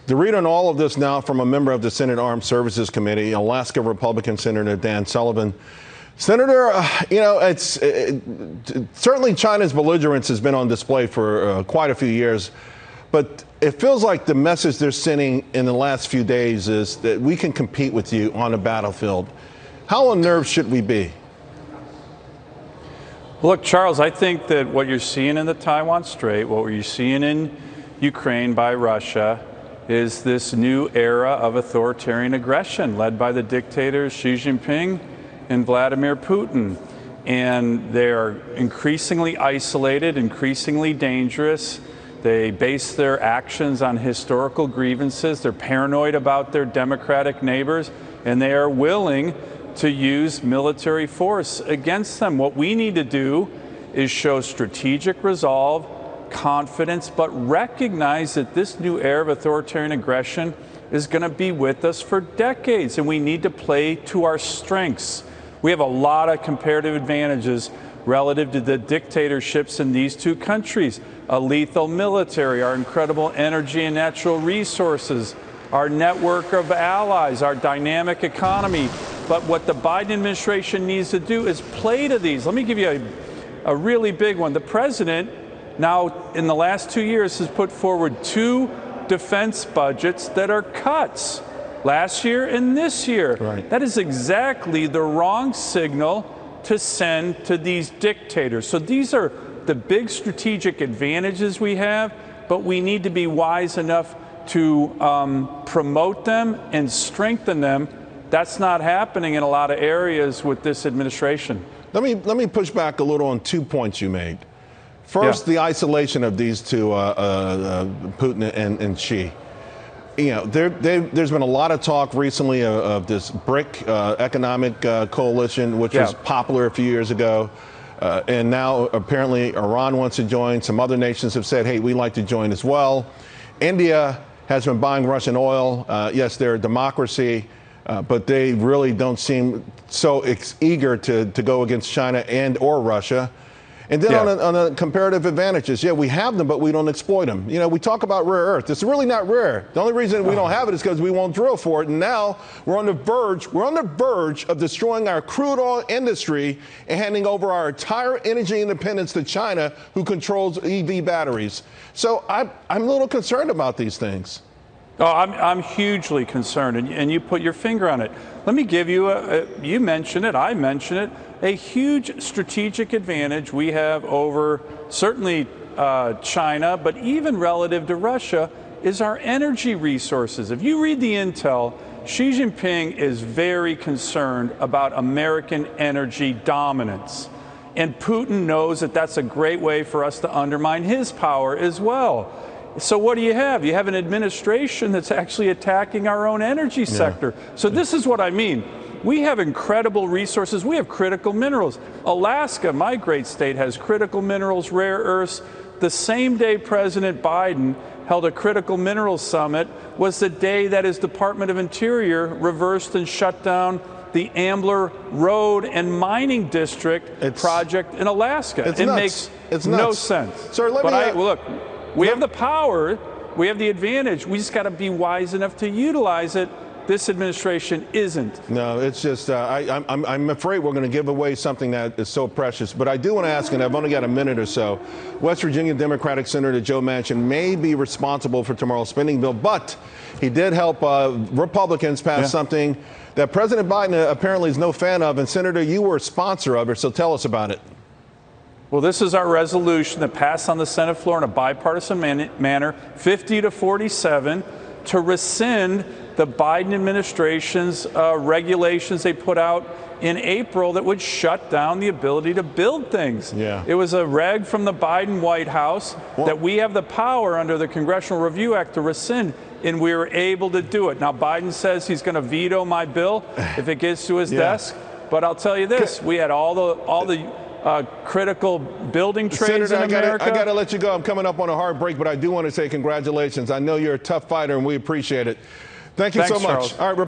To read on all of this now from a member of the Senate Armed Services Committee, Alaska Republican Senator Dan Sullivan. Senator, certainly China's belligerence has been on display for quite a few years, but it feels like the message they're sending in the last few days is that we can compete with you on the battlefield. How unnerved should we be? Look, Charles, I think that what you're seeing in the Taiwan Strait, what you're seeing in Ukraine by Russia, is this new era of authoritarian aggression led by the dictators Xi Jinping and Vladimir Putin. And they're increasingly isolated, increasingly dangerous. They base their actions on historical grievances. They're paranoid about their democratic neighbors, and they are willing to use military force against them. What we need to do is show strategic resolve, confidence, but recognize that this new era of authoritarian aggression is going to be with us for decades, and we need to play to our strengths. We have a lot of comparative advantages relative to the dictatorships in these two countries. A lethal military, our incredible energy and natural resources, our network of allies, our dynamic economy. But what the Biden administration needs to do is play to these. Let me give you a really big one. The president now, in the last 2 years, has put forward 2 defense budgets that are cuts, last year and this year. Right. That is exactly the wrong signal to send to these dictators. So these are the big strategic advantages we have, but we need to be wise enough to promote them and strengthen them. That's not happening in a lot of areas with this administration. Let me push back a little on 2 points you made. First, the isolation of these two, Putin and Xi. You know, there's been a lot of talk recently of this BRIC economic coalition, which was popular a few years ago. And now apparently Iran wants to join. Some other nations have said, hey, we'd like to join as well. India has been buying Russian oil. Yes, they're a democracy, but they really don't seem so eager to go against China and or Russia. And then on the comparative advantages, we have them, but we don't exploit them. You know, we talk about rare earth. It's really not rare. The only reason we don't have it is because we won't drill for it. And now we're on the verge of destroying our crude oil industry and handing over our entire energy independence to China, who controls EV batteries. So I'm a little concerned about these things. Oh, I'm hugely concerned, and you put your finger on it. Let me give you you mentioned it, I mentioned it, a huge strategic advantage we have over certainly China, but even relative to Russia, is our energy resources. If you read the intel, Xi Jinping is very concerned about American energy dominance. And Putin knows that that's a great way for us to undermine his power as well. So what do you have? You have an administration that's actually attacking our own energy sector. So this is what I mean. We have incredible resources. We have critical minerals. Alaska, my great state, has critical minerals, rare earths. The same day President Biden held a critical minerals summit was the day that his Department of Interior reversed and shut down the Ambler Road and Mining District project in Alaska. It makes no sense. Sir, look, we have the power, we have the advantage. We just got to be wise enough to utilize it. This administration isn't. No, it's just, I'm afraid we're going to give away something that is so precious. But I do want to ask, and I've only got a minute or so, West Virginia Democratic Senator Joe Manchin may be responsible for tomorrow's spending bill, but he did help Republicans pass something that President Biden apparently is no fan of. And Senator, you were a sponsor of it, so tell us about it. Well, this is our resolution that passed on the Senate floor in a bipartisan manner, 50-47, to rescind the Biden administration's regulations they put out in April that would shut down the ability to build things. It was a reg from the Biden White House that we have the power under the Congressional Review Act to rescind, and we were able to do it. Now, Biden says he's going to veto my bill if it gets to his desk, but I'll tell you this, we had all the critical building trades in America. I got to let you go. I'm coming up on a hard break, but I do want to say congratulations. I know you're a tough fighter, and we appreciate it. Thanks so much. Charles. All right.